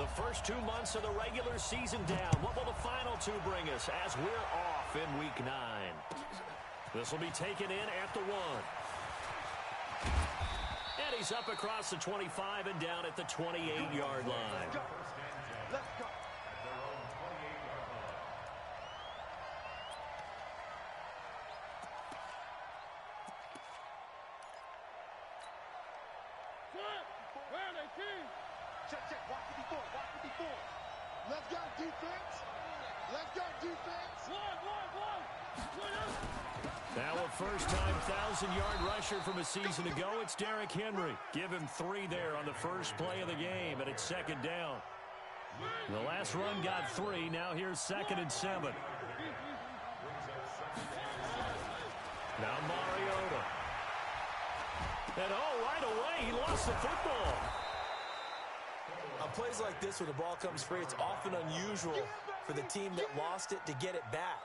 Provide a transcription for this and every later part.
The first 2 months of the regular season down. What will the final two bring us as we're off in Week 9? This will be taken in at the 1. And he's up across the 25 and down at the 28-yard line. Let's go. Check. Watch 54. Let's go, defense. Let's go, defense. Now a first-time 1,000-yard rusher from a season ago, it's Derrick Henry. Give him 3 there on the first play of the game, and it's second down. The last run got 3. Now here's 2nd and 7. Now Mariota. And right away, he lost the football. On plays like this, when the ball comes free, it's often unusual for the team that lost it to get it back.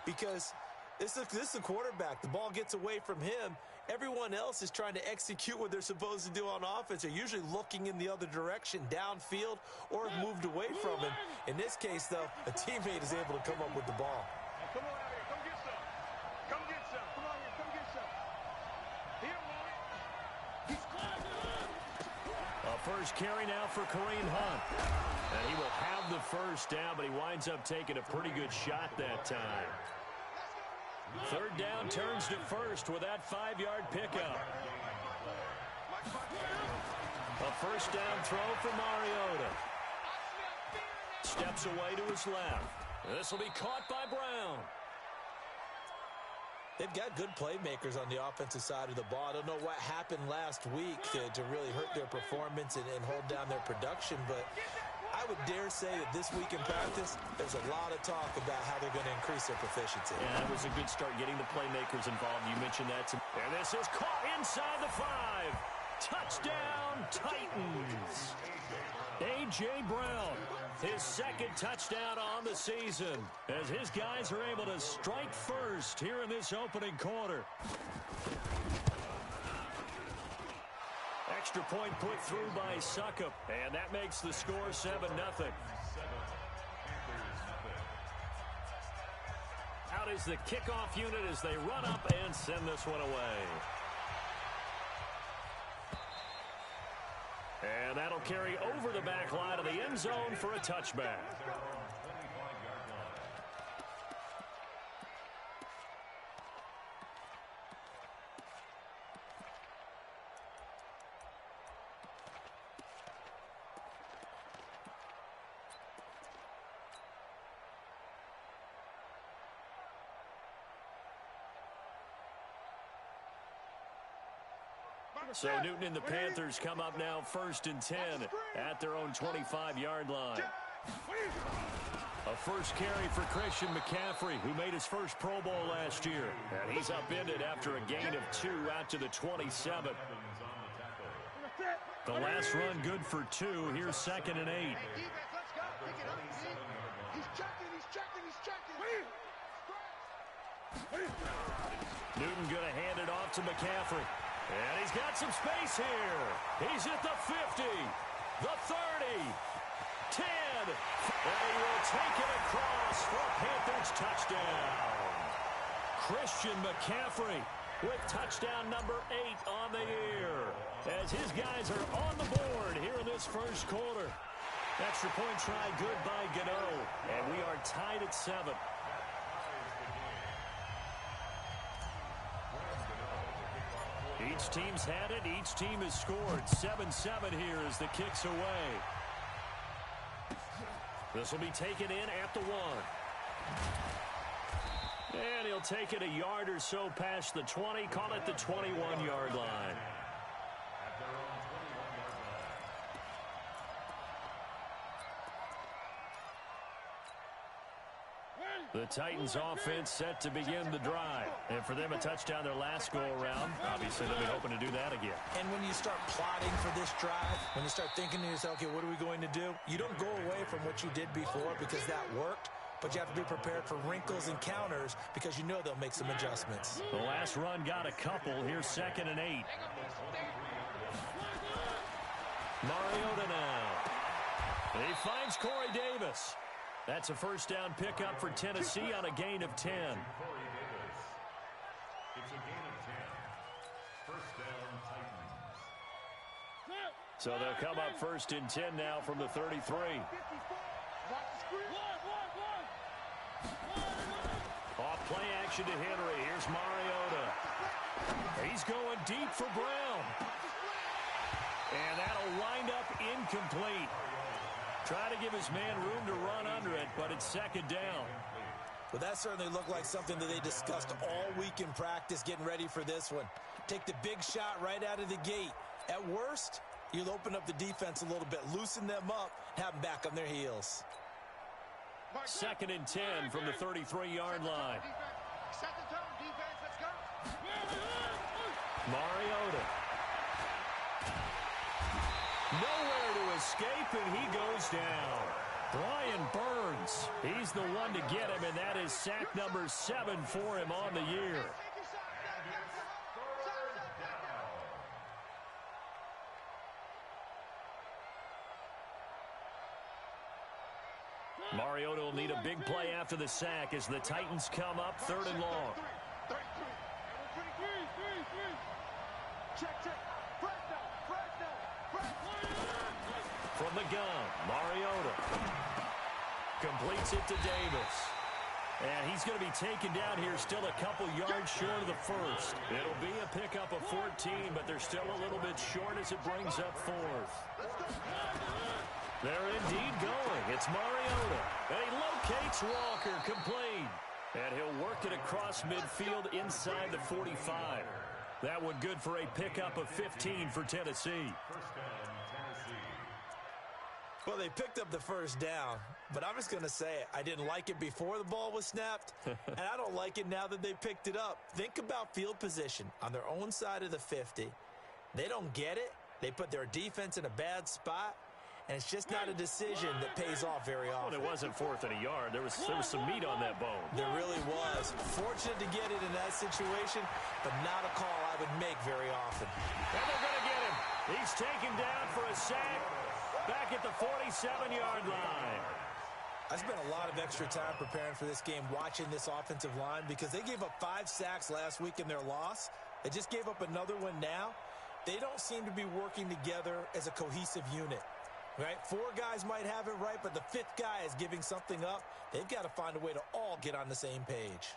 Because this is the quarterback. The ball gets away from him. Everyone else is trying to execute what they're supposed to do on offense. They're usually looking in the other direction, downfield, or have moved away from him. In this case, though, a teammate is able to come up with the ball. Come on out here. Come get some. Come get some. Come on here. Come get some. He don't want it. He's climbing up. A first carry now for Kareem Hunt. And he will have the first down, but he winds up taking a pretty good shot that time. Third down turns to first with that 5-yard pickup. A first down throw for Mariota. Steps away to his left. This will be caught by Brown. They've got good playmakers on the offensive side of the ball. I don't know what happened last week to really hurt their performance and hold down their production, but I would dare say that this week in practice, there's a lot of talk about how they're going to increase their proficiency. Yeah, it was a good start getting the playmakers involved. You mentioned that. And this is caught inside the 5. Touchdown, Titans. A.J. Brown, his 2nd touchdown on the season, as his guys are able to strike first here in this opening quarter. Extra point put through by Succop, and that makes the score 7-0. Out is the kickoff unit as they run up and send this one away. And that'll carry over the back line of the end zone for a touchback. So Newton and the Panthers come up now 1st and 10 at their own 25-yard line. A first carry for Christian McCaffrey, who made his first Pro Bowl last year. And he's upended after a gain of 2 out to the 27. The last run good for 2. Here's 2nd and 8. Newton going to hand it off to McCaffrey. And he's got some space here. He's at the 50, the 30, 10. And he will take it across for a Panthers touchdown. Christian McCaffrey with touchdown number 8 on the year, as his guys are on the board here in this first quarter. Extra point try good by Gano, and we are tied at 7. Each team's had it. Each team has scored. 7-7 here as the kick's away. This will be taken in at the 1. And he'll take it a yard or so past the 20. Call it the 21-yard line. The Titans offense set to begin the drive. And for them, a touchdown their last go-around. Obviously, they'll be hoping to do that again. And when you start plotting for this drive, when you start thinking to yourself, okay, what are we going to do? You don't go away from what you did before because that worked. But you have to be prepared for wrinkles and counters because you know they'll make some adjustments. The last run got a couple. Here's 2nd and 8. Mariota now. He He finds Corey Davis. That's a first down pickup for Tennessee on a gain of 10. It's a gain of 10. First down, Titans. So they'll come up first and 10 now from the 33. Off play action to Henry. Here's Mariota. He's going deep for Brown. And that'll wind up incomplete. Try to give his man room to run under it, but it's second down. Well, that certainly looked like something that they discussed all week in practice getting ready for this one. Take the big shot right out of the gate. At worst, you'll open up the defense a little bit, loosen them up, have them back on their heels. Second and 10 from the 33-yard line. Set the tone, defense. Let's go. Mariota. Nowhere to escape, and he goes down. Brian Burns, he's the one to get him, and that is sack number 7 for him on the year. Mariota will need a big play after the sack as the Titans come up 3rd and long. From the gun, Mariota completes it to Davis. And he's going to be taken down here still a couple yards short of the first. It'll be a pickup of 14, but they're still a little bit short as it brings up 4th. They're indeed going. It's Mariota. And he locates Walker, complete. And he'll work it across midfield inside the 45. That one good for a pickup of 15 for Tennessee. Well, they picked up the first down, but I'm just going to say it. I didn't like it before the ball was snapped, and I don't like it now that they picked it up. Think about field position on their own side of the 50. They don't get it. They put their defense in a bad spot, and it's just not a decision that pays off very often. Well, it wasn't 4th and a yard. There was some meat on that bone. There really was. Fortunate to get it in that situation, but not a call I would make very often. And they're going to get him. He's taken down for a sack back at the 47-yard line. I spent a lot of extra time preparing for this game, watching this offensive line, because they gave up 5 sacks last week in their loss. They just gave up another one now. They don't seem to be working together as a cohesive unit. Right? 4 guys might have it right, but the 5th guy is giving something up. They've got to find a way to all get on the same page.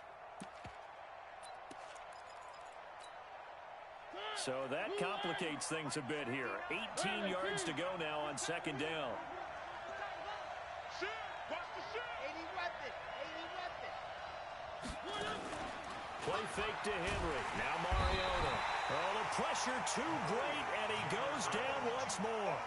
So that complicates things a bit here. 18 yards to go now on second down. Play fake to Henry. Now Mariota. Oh, the pressure too great, and he goes down once more.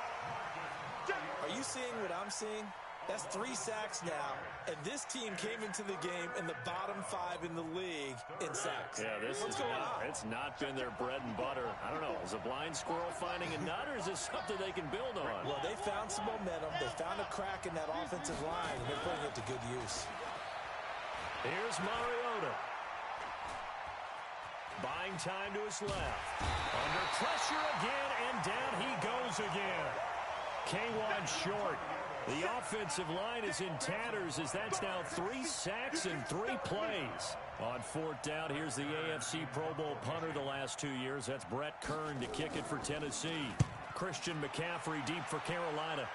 Are you seeing what I'm seeing? That's 3 sacks now, and this team came into the game in the bottom 5 in the league in sacks. Yeah, What's going on? It's not been their bread and butter. I don't know. Is a blind squirrel finding a nut, or is this something they can build on? Well, they found some momentum. They found a crack in that offensive line, and they're putting it to good use. Here's Mariota. Buying time to his left. Under pressure again, and down he goes again. K1 short. The offensive line is in tatters as that's now 3 sacks in 3 plays. On 4th down, here's the AFC Pro Bowl punter the last 2 years. That's Brett Kern to kick it for Tennessee. Christian McCaffrey deep for Carolina.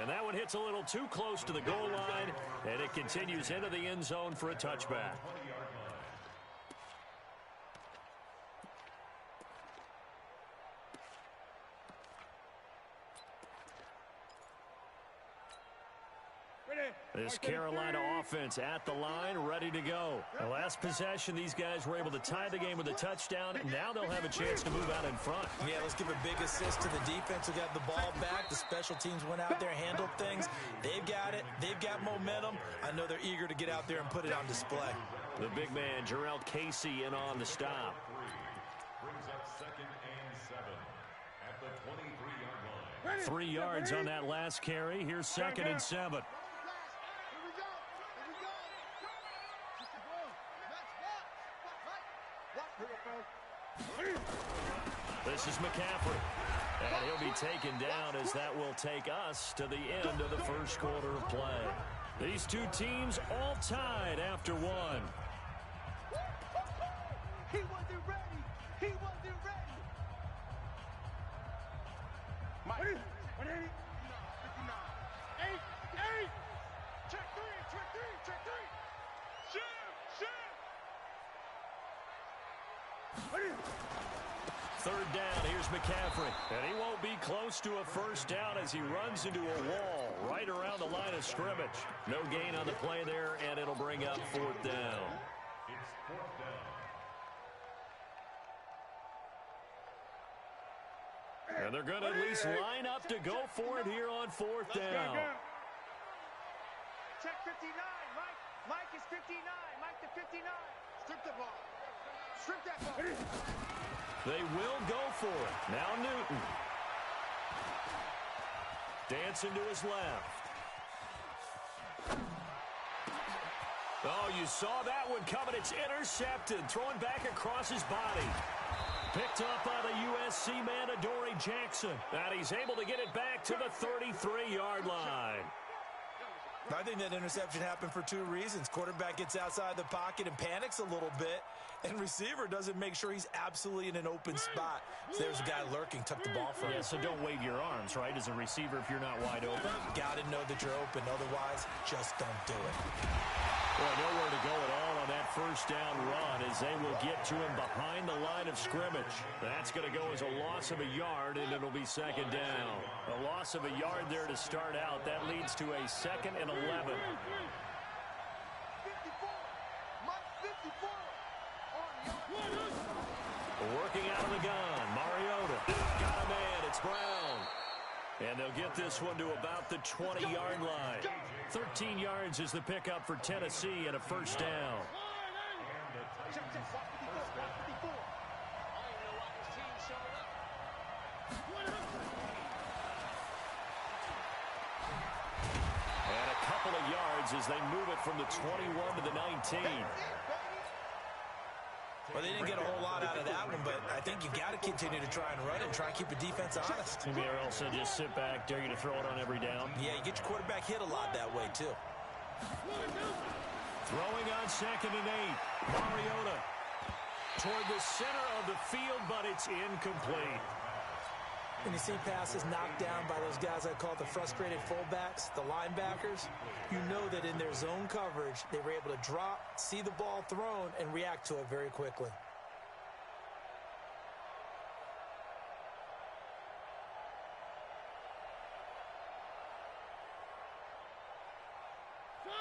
And that one hits a little too close to the goal line, and it continues into the end zone for a touchback. This Carolina offense at the line, ready to go. The last possession, these guys were able to tie the game with a touchdown. Now they'll have a chance to move out in front. Yeah, let's give a big assist to the defense who got the ball back. The special teams went out there, handled things. They've got it. They've got momentum. I know they're eager to get out there and put it on display. The big man, Jarrell Casey, in on the stop. Brings up 2nd and 7 at the 23-yard line. 3 yards on that last carry. Here's 2nd and 7. The This is McCaffrey. And he'll be taken down as that will take us to the end of the first quarter of play. These two teams all tied after one. He wasn't ready. He wasn't ready. Mike, 180. 59. 8. Check three. Shoot. Third down, here's McCaffrey. And he won't be close to a first down as he runs into a wall right around the line of scrimmage. No gain on the play there, and it'll bring up fourth down. It's fourth down. And they're going to at least line up to go for it here on fourth down. Check 59. Mike is 59. Mike to 59. Strip the ball. Strip that ball. They will go for it. Now Newton. Dancing to his left. Oh, you saw that one coming. It's intercepted. Throwing back across his body. Picked up by the USC man, Adoree Jackson. And he's able to get it back to the 33-yard line. I think that interception happened for two reasons. Quarterback gets outside the pocket and panics a little bit, and receiver doesn't make sure he's absolutely in an open spot. So there's a guy lurking, took the ball from him. Yeah, so don't wave your arms, right, as a receiver if you're not wide open. Got to know that you're open. Otherwise, just don't do it. Well, nowhere to go at all on that first down run as they will get to him behind the line of scrimmage. That's going to go as a loss of a yard, and it'll be second down. A loss of a yard there to start out. That leads to a 2nd and 11. 54. Mike 54. Working out of the gun. Mariota. Got a man. It's Brown. And they'll get this one to about the 20-yard line. 13 yards is the pickup for Tennessee and a first down. And a couple of yards as they move it from the 21 to the 19. Well, they didn't get a whole lot out of that one, but I think you've got to continue to try and run and try and keep the defense honest. Maybe also just sit back, dare you to throw it on every down. Yeah, you get your quarterback hit a lot that way, too. Throwing on 2nd and 8. Mariota toward the center of the field, but it's incomplete. When you see passes knocked down by those guys I call the frustrated fullbacks, the linebackers, you know that in their zone coverage, they were able to drop, see the ball thrown, and react to it very quickly.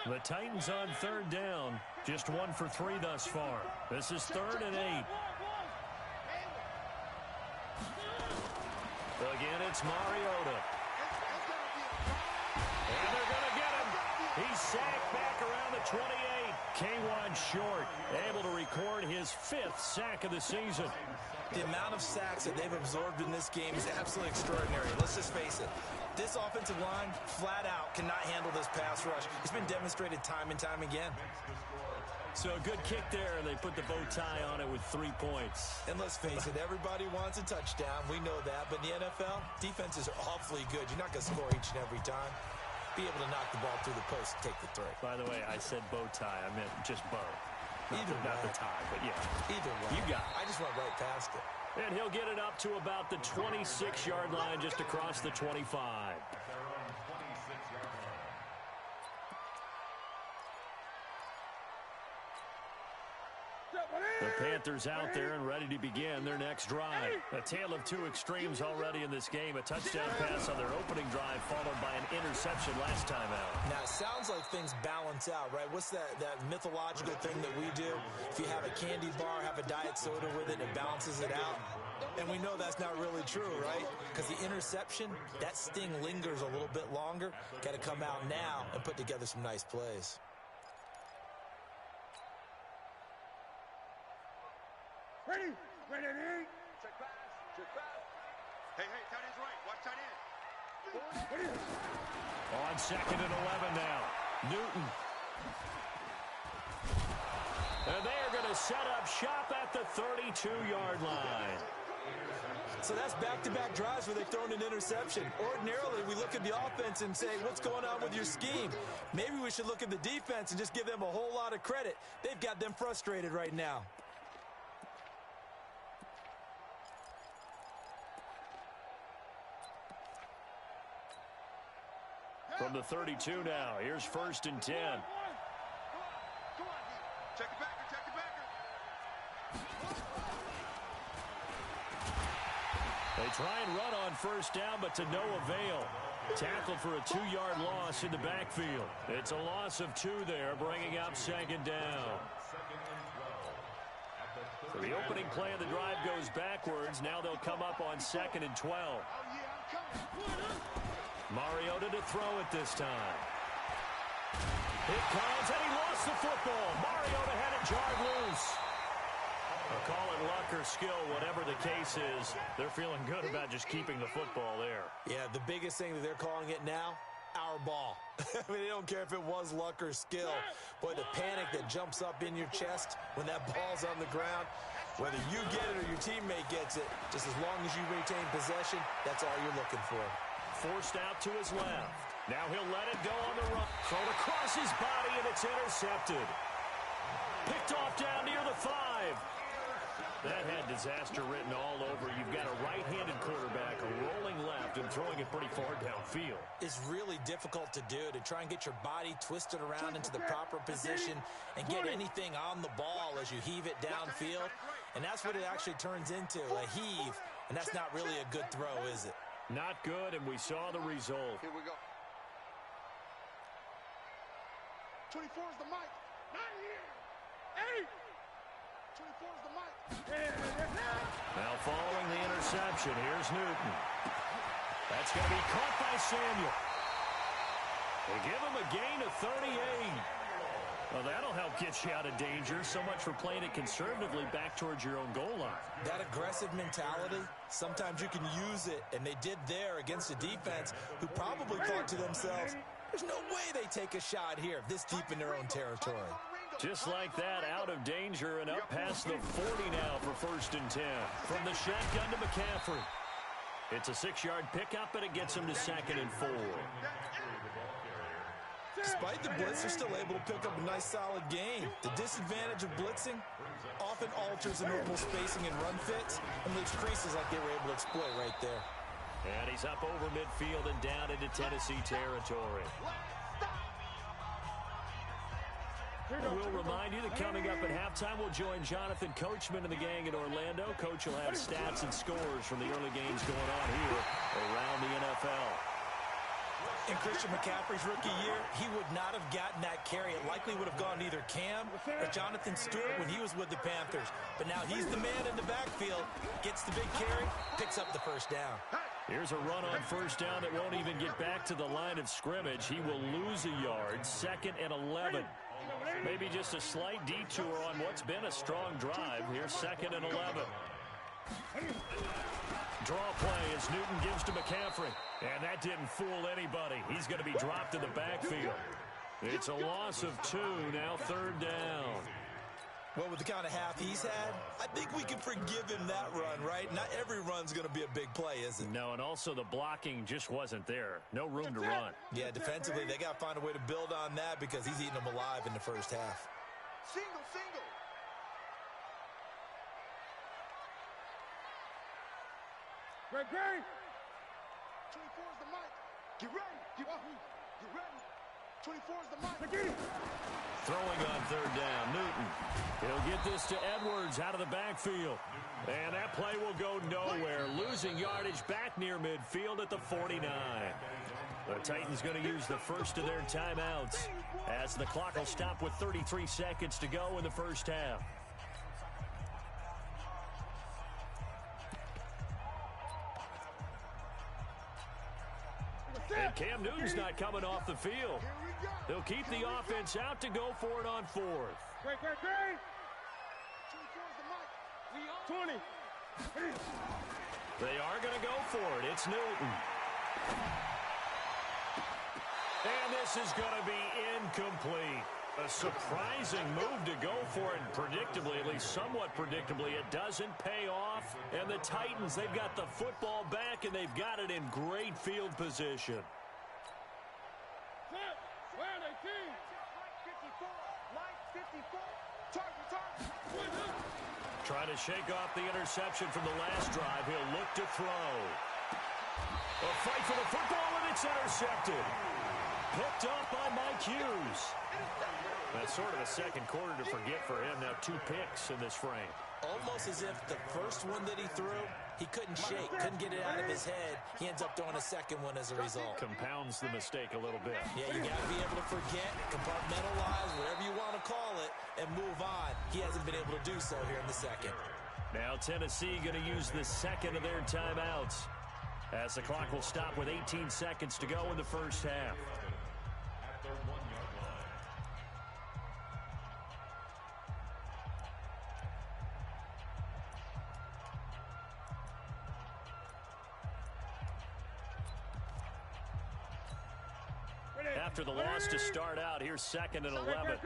The Titans on third down, just 1 for 3 thus far. This is 3rd and 8. Again, it's Mariota. And they're going to get him. He's sacked back around the 28. K1 short, able to record his 5th sack of the season. The amount of sacks that they've absorbed in this game is absolutely extraordinary. Let's just face it. This offensive line, flat out, cannot handle this pass rush. It's been demonstrated time and time again. So a good kick there, and they put the bow tie on it with 3 points. And let's face it, everybody wants a touchdown. We know that. But in the NFL, defenses are awfully good. You're not going to score each and every time. Be able to knock the ball through the post and take the throw. By the way, I said bow tie. I meant just bow. Not the tie, but yeah. Either way. You got it. I just went right past it. And he'll get it up to about the 26-yard line, just across the 25. The Panthers out there and ready to begin their next drive. A tale of two extremes already in this game. A touchdown pass on their opening drive, followed by an interception last time out. Now, it sounds like things balance out, right? What's that mythological thing that we do? If you have a candy bar, have a diet soda with it, it balances it out. And we know that's not really true, right? Because the interception, that sting lingers a little bit longer. Got to come out now and put together some nice plays. Ready? Ready? Check pass. Check pass. Hey, tight end's right. Watch tight end. Ready? On 2nd and 11 now. Newton. And they are going to set up shop at the 32-yard line. So that's back-to-back drives where they've thrown an interception. Ordinarily, we look at the offense and say, what's going on with your scheme? Maybe we should look at the defense and just give them a whole lot of credit. They've got them frustrated right now. From the 32 now, here's 1st and 10. Come on. Check it back. Check it back. They try and run on 1st down, but to no avail. Tackled for a 2-yard loss in the backfield. It's a loss of 2 there, bringing up 2nd down. So the opening play of the drive goes backwards. Now they'll come up on 2nd and 12. Mariota to throw it this time. It comes, and he lost the football. Mariota had it jarred loose. I'll call it luck or skill, whatever the case is. They're feeling good about just keeping the football there. Yeah, the biggest thing that they're calling it now, our ball. I mean, they don't care if it was luck or skill. Boy, the panic that jumps up in your chest when that ball's on the ground, whether you get it or your teammate gets it, just as long as you retain possession, that's all you're looking for. Forced out to his left. Now he'll let it go on the run. Thrown across his body, and it's intercepted. Picked off down near the 5. That had disaster written all over. You've got a right-handed quarterback rolling left and throwing it pretty far downfield. It's really difficult to do, to try and get your body twisted around into the proper position and get anything on the ball as you heave it downfield. And that's what it actually turns into, a heave. And that's not really a good throw, is it? Not good, and we saw the result. Here we go. 24 is the mic. Not here. 8. 24 is the mic. Now following the interception, here's Newton. That's going to be caught by Samuel. They give him a gain of 38. Well, that'll help get you out of danger. So much for playing it conservatively back towards your own goal line. That aggressive mentality, sometimes you can use it, and they did there against a defense who probably thought to themselves, there's no way they take a shot here this deep in their own territory. Just like that, out of danger and up past the 40 now for 1st and 10. From the shotgun to McCaffrey. It's a 6-yard pickup, and it gets him to 2nd and 4. Despite the blitz, they're still able to pick up a nice, solid gain. The disadvantage of blitzing often alters the normal spacing and run fits and leaves creases like they were able to exploit right there. And he's up over midfield and down into Tennessee territory. We'll remind you that coming up at halftime, we'll join Jonathan Coachman and the gang in Orlando. Coach will have stats and scores from the early games going on here around the NFL. In Christian McCaffrey's rookie year, he would not have gotten that carry. It likely would have gone to either Cam or Jonathan Stewart when he was with the Panthers. But now he's the man in the backfield, gets the big carry, picks up the 1st down. Here's a run on 1st down that won't even get back to the line of scrimmage. He will lose a yard, 2nd and 11. Maybe just a slight detour on what's been a strong drive. Here's 2nd and 11. Draw play as Newton gives to McCaffrey. And that didn't fool anybody. He's going to be dropped in the backfield. It's a loss of 2, now 3rd down. Well, with the kind of half he's had, I think we can forgive him that run, right? Not every run's going to be a big play, is it? No, and also the blocking just wasn't there. No room to run. Yeah, defensively, they got to find a way to build on that because he's eating them alive in the 1st half. Single. Great. 24 is the mic. Get ready. Get ready. 24 is the mic. Throwing on 3rd down, Newton. He'll get this to Edwards out of the backfield. And that play will go nowhere. Losing yardage back near midfield at the 49. The Titans going to use the first of their timeouts as the clock will stop with 33 seconds to go in the 1st half. And Cam Newton's not coming off the field. They'll keep the offense out to go for it on 4th. Great. 20. They are going to go for it. It's Newton. And this is going to be incomplete. A surprising move to go for it, and predictably, at least somewhat predictably, it doesn't pay off. And the Titans, they've got the football back, and they've got it in great field position. Trying to shake off the interception from the last drive. He'll look to throw. A fight for the football, and it's intercepted. Picked up by Mike Hughes. That's sort of a second quarter to forget for him. Now 2 picks in this frame. Almost as if the first one that he threw, he couldn't shake, couldn't get it out of his head. He ends up throwing a second one as a result. Compounds the mistake a little bit. Yeah, you got to be able to forget, compartmentalize, whatever you want to call it, and move on. He hasn't been able to do so here in the second. Now Tennessee going to use the second of their timeouts, as the clock will stop with 18 seconds to go in the first half. After the loss to start out, here's 2nd and 11.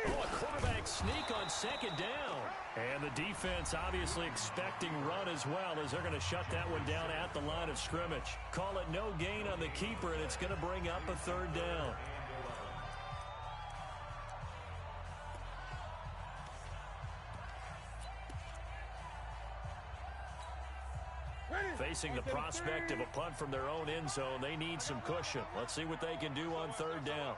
Oh, a quarterback sneak on 2nd down. And the defense obviously expecting run as well, as they're going to shut that one down at the line of scrimmage. Call it no gain on the keeper, and it's going to bring up a 3rd down. Facing the prospect of a punt from their own end zone, they need some cushion. Let's see what they can do on 3rd down.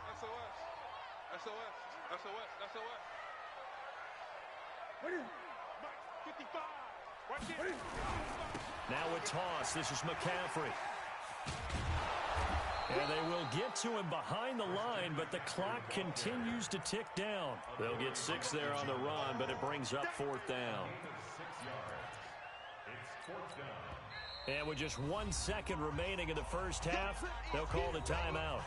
Now a toss. This is McCaffrey. And they will get to him behind the line, but the clock continues to tick down. They'll get 6 there on the run, but it brings up 4th down. And with just 1 second remaining in the first half, they'll call the timeout.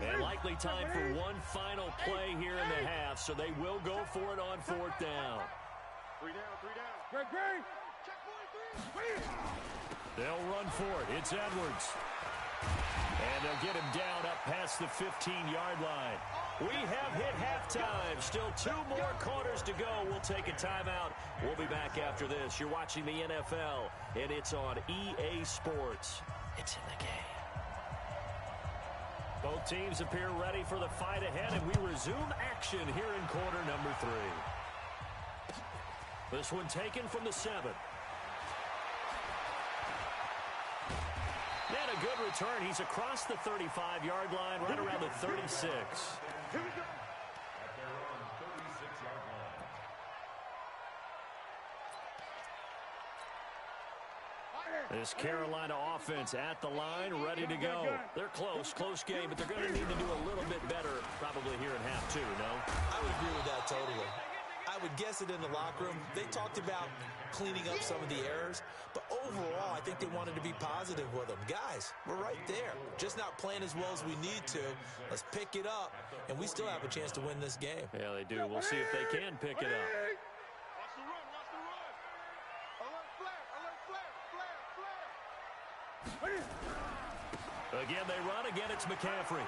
And likely time for one final play here in the half, so they will go for it on 4th down. 3 down. They'll run for it. It's Edwards. And they'll get him down up past the 15-yard line. We have hit halftime. Still 2 more quarters to go. We'll take a timeout. We'll be back after this. You're watching the NFL, and it's on EA Sports. It's in the game. Both teams appear ready for the fight ahead, and we resume action here in quarter number 3. This one taken from the 7. And a good return. He's across the 35-yard line, right around the 36. Here we go. This Carolina offense at the line, ready to go. They're close game, but they're going to need to do a little bit better probably here in half 2, no? I would agree with that totally. I would guess it in the locker room. They talked about cleaning up some of the errors, but overall, I think they wanted to be positive with them. Guys, we're right there. Just not playing as well as we need to. Let's pick it up, and we still have a chance to win this game. Yeah, they do. We'll see if they can pick it up. Watch the run. Alert flare. Again, they run. Again, it's McCaffrey.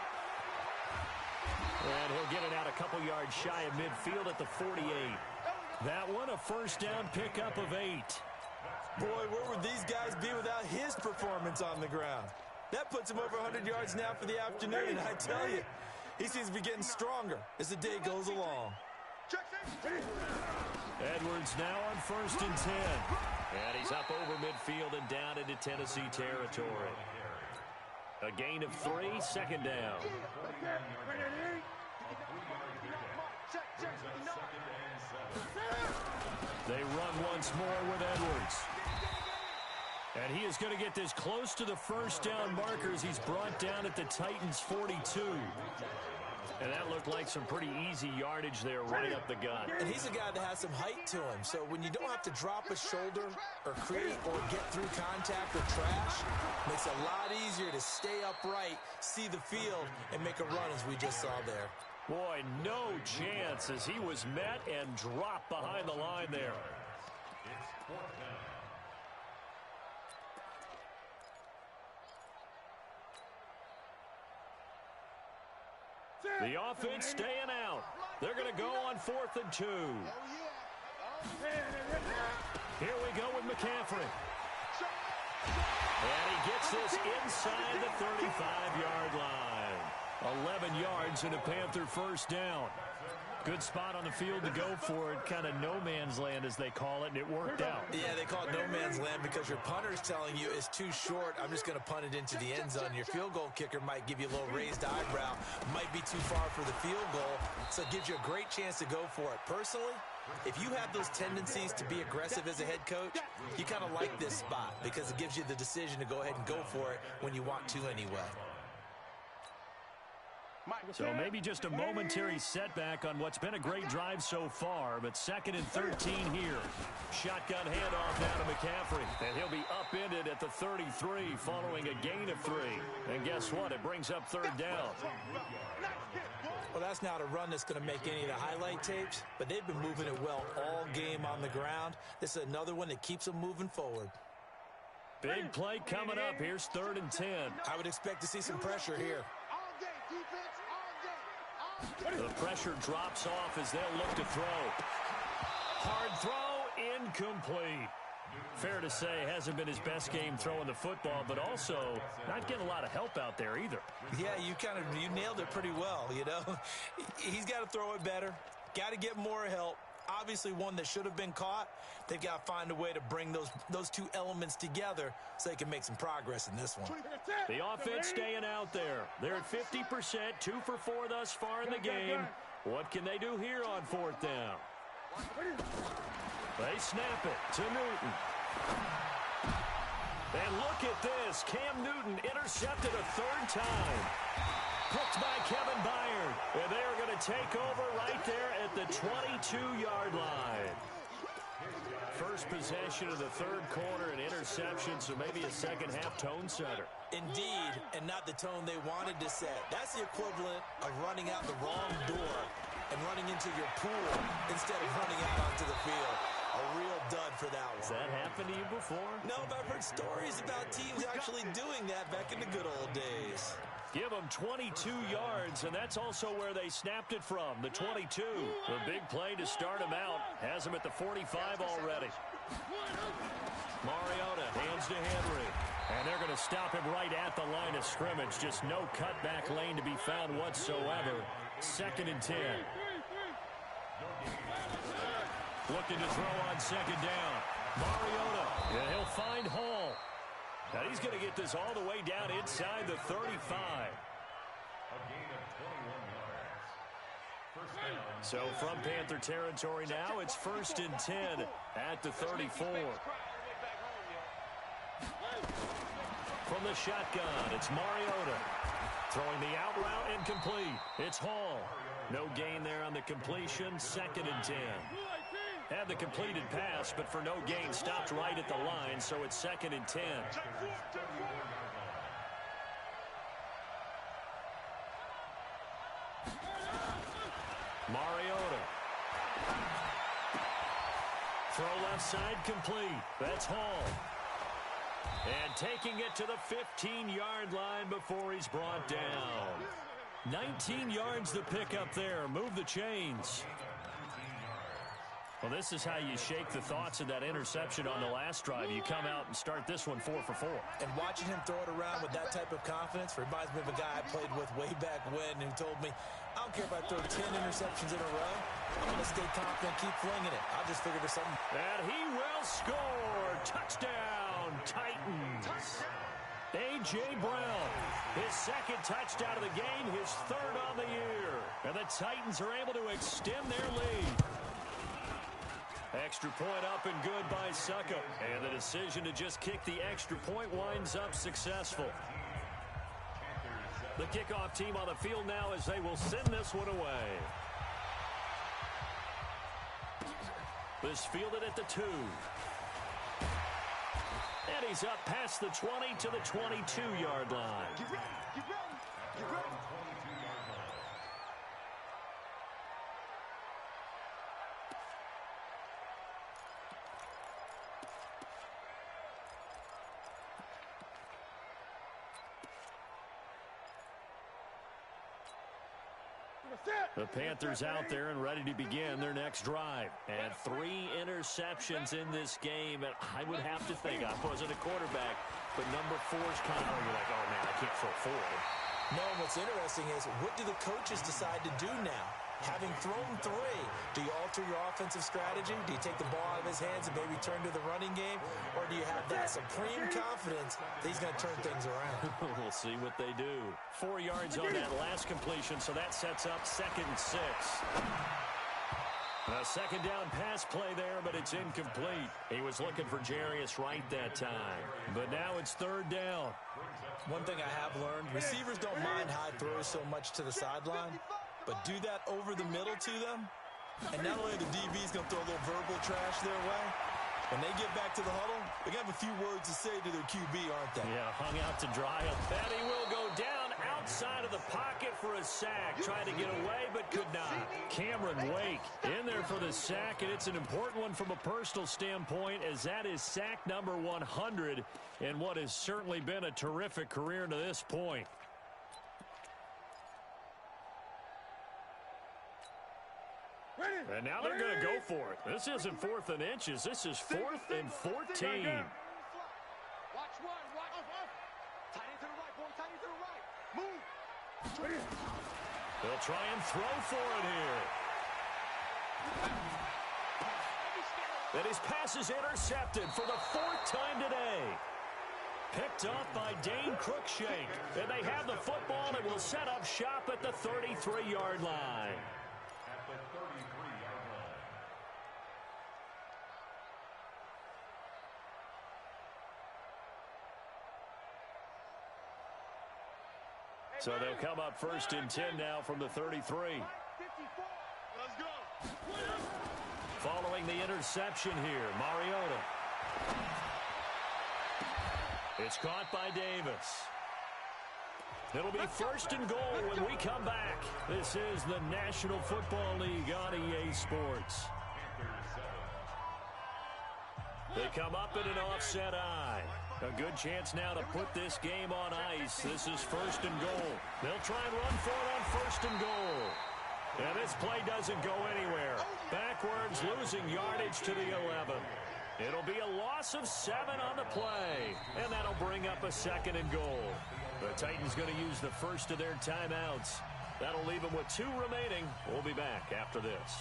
And he'll get it out a couple yards shy of midfield at the 48. That one, a first down pickup of 8. Boy, where would these guys be without his performance on the ground? That puts him over 100 yards now for the afternoon, and I tell you, he seems to be getting stronger as the day goes along. Edwards now on 1st and 10. And he's up over midfield and down into Tennessee territory. A gain of 3, 2nd down. They run once more with Edwards. And he is going to get this close to the first down markers. He's brought down at the Titans' 42. And that looked like some pretty easy yardage there right up the gut. And he's a guy that has some height to him. So when you don't have to drop a shoulder or create or get through contact or trash, makes it a lot easier to stay upright, see the field, and make a run as we just saw there. Boy, no chance as he was met and dropped behind the line there. The offense staying out. They're going to go on 4th and 2. Here we go with McCaffrey. And he gets this inside the 35-yard line. 11 yards and a Panther first down. Good spot on the field to go for it. Kind of no man's land, as they call it, and it worked out. Yeah, they call it no man's land because your punter's telling you it's too short. I'm just going to punt it into the end zone. Your field goal kicker might give you a little raised eyebrow. Might be too far for the field goal, so it gives you a great chance to go for it. Personally, if you have those tendencies to be aggressive as a head coach, you kind of like this spot because it gives you the decision to go ahead and go for it when you want to anyway. So maybe just a momentary setback on what's been a great drive so far, but 2nd and 13 here. Shotgun handoff now to McCaffrey, and he'll be upended at the 33 following a gain of 3. And guess what? It brings up 3rd down. Well, that's not a run that's going to make any of the highlight tapes, but they've been moving it well all game on the ground. This is another one that keeps them moving forward. Big play coming up. Here's 3rd and 10. I would expect to see some pressure here. The pressure drops off as they'll look to throw. Hard throw, incomplete. Fair to say, hasn't been his best game throwing the football, but also not getting a lot of help out there either. Yeah, you nailed it pretty well, you know. He's got to throw it better. Got to get more help. Obviously one that should have been caught. They've got to find a way to bring those two elements together so they can make some progress in this one. The offense staying out there. They're at 50%, 2 for 4 thus far in the game. What can they do here on 4th down? They snap it to Newton. And look at this. Cam Newton intercepted a 3rd time. Picked by Kevin Byard. And they are going to take over right there at the 22-yard line. First possession of the 3rd quarter, an interception, so maybe a second-half tone setter. Indeed, and not the tone they wanted to set. That's the equivalent of running out the wrong door and running into your pool instead of running out onto the field. A real dud for that one. Has that happened to you before? No, but I've heard stories about teams actually doing that back in the good old days. Give them 22 yards, and that's also where they snapped it from, the 22. The big play to start him out. Has him at the 45 already. Mariota hands to Henry. And they're going to stop him right at the line of scrimmage. Just no cutback lane to be found whatsoever. 2nd and 10. Looking to throw on 2nd down. Mariota, and he'll find Hall. Now he's going to get this all the way down inside the 35. So from Panther territory now, it's 1st and 10 at the 34. From the shotgun, it's Mariota. Throwing the out route incomplete. It's Hall. No gain there on the completion. 2nd and 10. Had the completed pass, but for no gain, stopped right at the line, so it's 2nd and 10. Mariota. Throw left side complete. That's Hall. And taking it to the 15-yard line before he's brought down. 19 yards to pick up there. Move the chains. Well, this is how you shake the thoughts of that interception on the last drive. You come out and start this one 4 for 4. And watching him throw it around with that type of confidence reminds me of a guy I played with way back when who told me, I don't care if I throw 10 interceptions in a row. I'm going to stay confident, keep flinging it. I'll just figure there's something. And he will score. Touchdown, Titans. A.J. Brown, his 2nd touchdown of the game, his 3rd on the year. And the Titans are able to extend their lead. Extra point up and good by Succa. And the decision to just kick the extra point winds up successful. The kickoff team on the field now as they will send this one away. This fielded at the 2. And plays up past the 20 to the 22-yard line. Get ready. Get ready. Get ready. The Panthers out there and ready to begin their next drive. And 3 interceptions in this game. And I would have to think, I wasn't a quarterback, but number 4's kind of, you're like, oh, man, I can't throw 4. No, what's interesting is, what do the coaches decide to do now? Having thrown 3, do you alter your offensive strategy? Do you take the ball out of his hands and maybe turn to the running game? Or do you have that supreme confidence that he's going to turn things around? We'll see what they do. 4 yards on that last completion, so that sets up 2nd and 6. A second down pass play there, but it's incomplete. He was looking for Jarius Wright that time. But now it's 3rd down. One thing I have learned, receivers don't mind high throws so much to the sideline, but do that over the middle to them, and not only are the DBs going to throw a little verbal trash their way, when they get back to the huddle, they're going to have a few words to say to their QB, aren't they? Yeah, hung out to dry up. And he will go down outside of the pocket for a sack. Tried to get away, but could not. Cameron Wake in there for the sack, and it's an important one from a personal standpoint, as that is sack number 100 in what has certainly been a terrific career to this point. And now they're going to go for it. This isn't 4th and inches. This is 4th and 14. Watch one. Watch. Tight end to the right, boy. Tight end to the right. Move. They'll try and throw for it here. And his pass is intercepted for the 4th time today. Picked off by Dane Cruikshank. And they have the football and will set up shop at the 33-yard line. So they'll come up 1st and 10 now from the 33. Let's go. Following the interception here, Mariota. It's caught by Davis. It'll be 1st and goal when we come back. This is the National Football League on EA Sports. They come up in an offset eye. A good chance now to put this game on ice. This is 1st and goal. They'll try and run for it on 1st and goal. And this play doesn't go anywhere. Backwards, losing yardage to the 11. It'll be a loss of 7 on the play. And that'll bring up a 2nd and goal. The Titans going to use the first of their timeouts. That'll leave them with 2 remaining. We'll be back after this.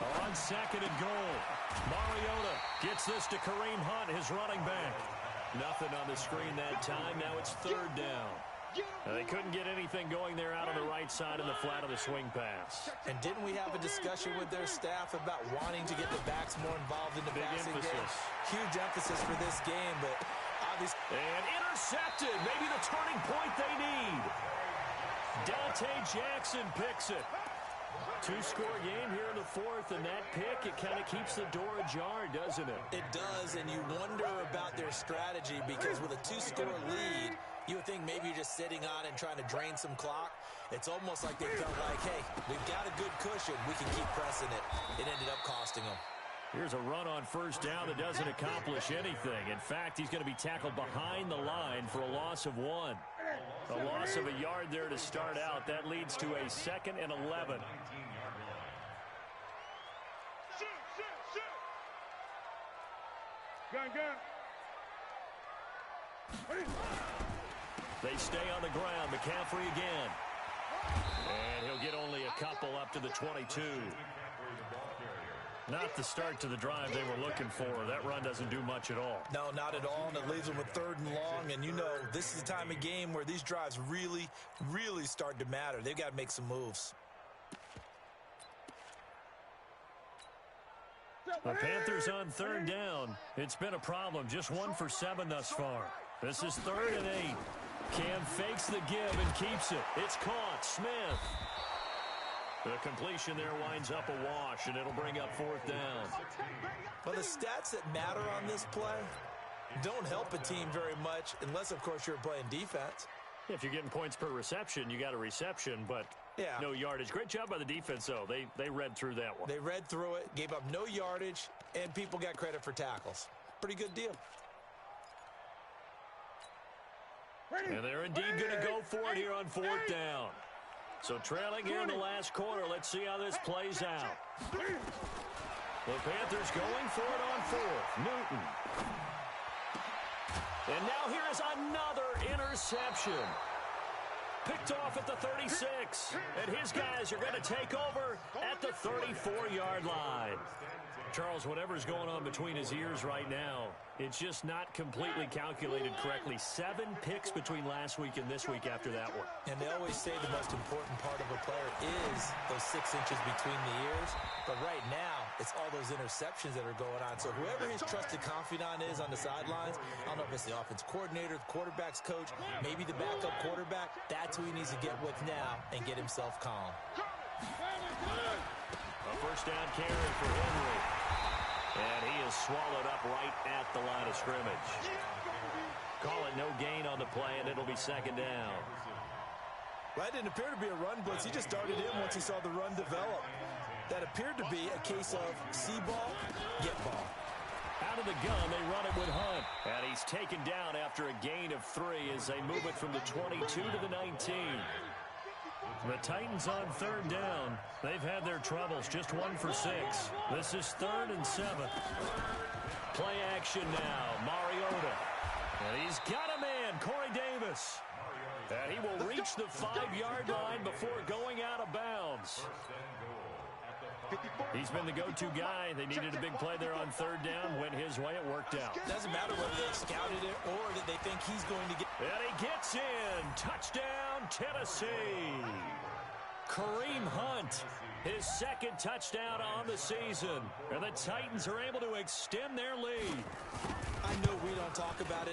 On 2nd and goal, Mariota gets this to Kareem Hunt, his running back. Nothing on the screen that time. Now it's 3rd down. They couldn't get anything going there out on the right side in the flat of the swing pass. And didn't we have a discussion with their staff about wanting to get the backs more involved in the passing game? Huge emphasis for this game, but obviously... And intercepted. Maybe the turning point they need. Dante Jackson picks it. 2-score game here in the 4th, and that pick, it kind of keeps the door ajar, doesn't it? It does, and you wonder about their strategy, because with a 2-score lead, you would think maybe you're just sitting on and trying to drain some clock. It's almost like they felt like, hey, we've got a good cushion. We can keep pressing it. It ended up costing them. Here's a run on 1st down that doesn't accomplish anything. In fact, he's going to be tackled behind the line for a loss of 1. A loss of a yard there to start out. That leads to a 2nd and 11. Gun. They stay on the ground. McCaffrey again. And he'll get only a couple up to the 22. Not the start to the drive they were looking for. That run doesn't do much at all. No, not at all, and it leaves them with 3rd and long. And you know, this is the time of game where these drives really, really start to matter. They've got to make some moves. The Panthers on 3rd down. It's been a problem. Just 1 for 7 thus far. This is 3rd and 8. Cam fakes the give and keeps it. It's caught. Smith. The completion there winds up a wash, and it'll bring up 4th down. Well, the stats that matter on this play don't help a team very much unless, of course, you're playing defense. If you're getting points per reception, you got a reception, but no yardage. Great job by the defense, though. They read through that one. They read through it, gave up no yardage, and people got credit for tackles. Pretty good deal. And they're indeed going to go for it here on 4th down. So trailing here in the last quarter. Let's see how this plays out. The Panthers going for it on 4th. Newton. And now here is another interception. Picked off at the 36. And his guys are going to take over at the 34-yard line. Charles, whatever's going on between his ears right now, it's just not completely calculated correctly. 7 picks between last week and this week after that one. And they always say the most important part of a player is those 6 inches between the ears. But right now, it's all those interceptions that are going on. So whoever his trusted confidant is on the sidelines, I don't know if it's the offense coordinator, the quarterback's coach, maybe the backup quarterback, that's who he needs to get with now and get himself calm. A 1st down carry for Henry. And he is swallowed up right at the line of scrimmage. Call it no gain on the play, and it'll be 2nd down. That didn't appear to be a run blitz. He just started in once he saw the run develop. That appeared to be a case of see ball, get ball. Out of the gun, they run it with Hunt. And he's taken down after a gain of 3 as they move it from the 22 to the 19. The Titans on 3rd down. They've had their troubles, just 1 for 6. This is 3rd and 7. Play action now, Mariota. And he's got a man, Corey Davis. And he will reach the 5-yard line before going out of bounds. He's been the go-to guy. They needed a big play there on 3rd down. Went his way. It worked out. Doesn't matter whether they scouted it or that they think he's going to get. And he gets in. Touchdown, Tennessee. Kareem Hunt, his 2nd touchdown on the season. And the Titans are able to extend their lead. I know we don't talk about it